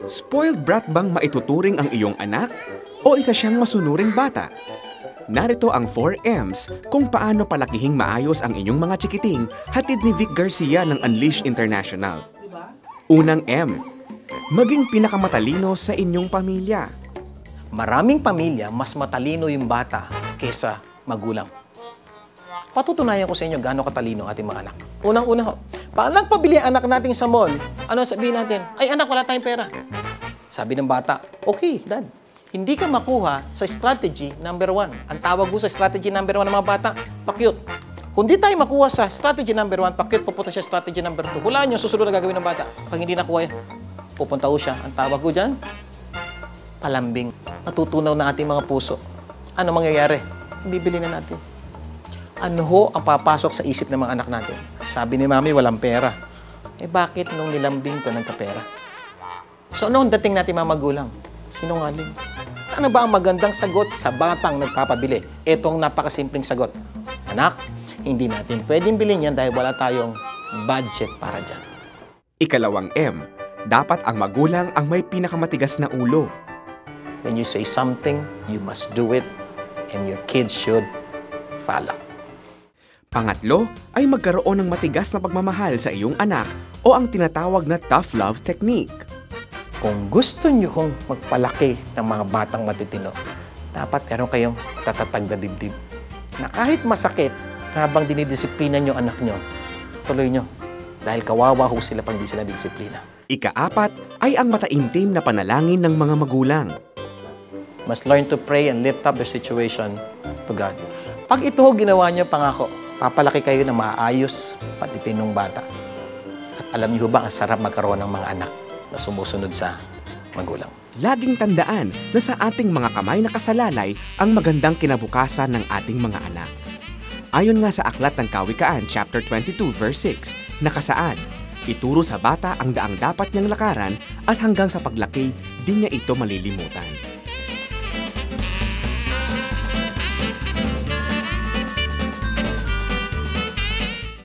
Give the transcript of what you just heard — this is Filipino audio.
Spoiled brat bang maituturing ang iyong anak? O isa siyang masunuring bata? Narito ang 4 M's kung paano palakihing maayos ang inyong mga chikiting, hatid ni Vic Garcia ng Unleash International. Unang M, maging pinakamatalino sa inyong pamilya. Maraming pamilya, mas matalino yung bata kaysa magulang. Patutunayan ko sa inyo gaano katalino ang ating mga anak. Unang-una ho, pag nagpabili ang anak natin sa mall, ano sabihin natin? Ay anak, wala tayong pera. Sabi ng bata, okay, dad. Hindi ka makuha sa strategy number 1. Ang tawag ko sa strategy number 1 ng mga bata, pa-cute. Kung di tayo makuha sa strategy number 1, pa-cute, pupunta siya strategy number 2. Hulaan nyo, susunod na gagawin ng bata. Pag hindi nakuha yan, pupunta ko siya. Ang tawag ko dyan, palambing. Natutunaw na ating mga puso. Ano mangyayari? Bibili na natin. Ano ho ang papasok sa isip ng mga anak natin? Sabi ni mami, walang pera. Eh bakit nung nilambing ko nagkapera? So noong dating natin mga magulang, sinungaling. Ano ba ang magandang sagot sa batang nagpapabili? Itong napakasimpleng sagot. Anak, hindi natin pwedeng bilhin yan dahil wala tayong budget para dyan. Ikalawang M, dapat ang magulang ang may pinakamatigas na ulo. When you say something, you must do it and your kids should follow. Pangatlo ay magkaroon ng matigas na pagmamahal sa iyong anak o ang tinatawag na tough love technique. Kung gusto niyo kong magpalaki ng mga batang matitino, dapat meron kayong tatatag na dibdib. Na kahit masakit, habang dinidisiplina niyo anak niyo, tuloy niyo. Dahil kawawa ho sila pag hindi sila disiplina. Ika-4 ay ang mataimtim na panalangin ng mga magulang. Must learn to pray and lift up the situation to God. Pag ito ho ginawa niyo, pangako, papalaki kayo ng maayos, patitinong bata. At alam niyo ba, ang sarap magkaroon ng mga anak na sumusunod sa magulang. Laging tandaan na sa ating mga kamay na kasalalay ang magandang kinabukasan ng ating mga anak. Ayon nga sa Aklat ng Kawikaan, chapter 22, verse 6, nakasaad, ituro sa bata ang daang dapat niyang lakaran at hanggang sa paglaki, di niya ito malilimutan.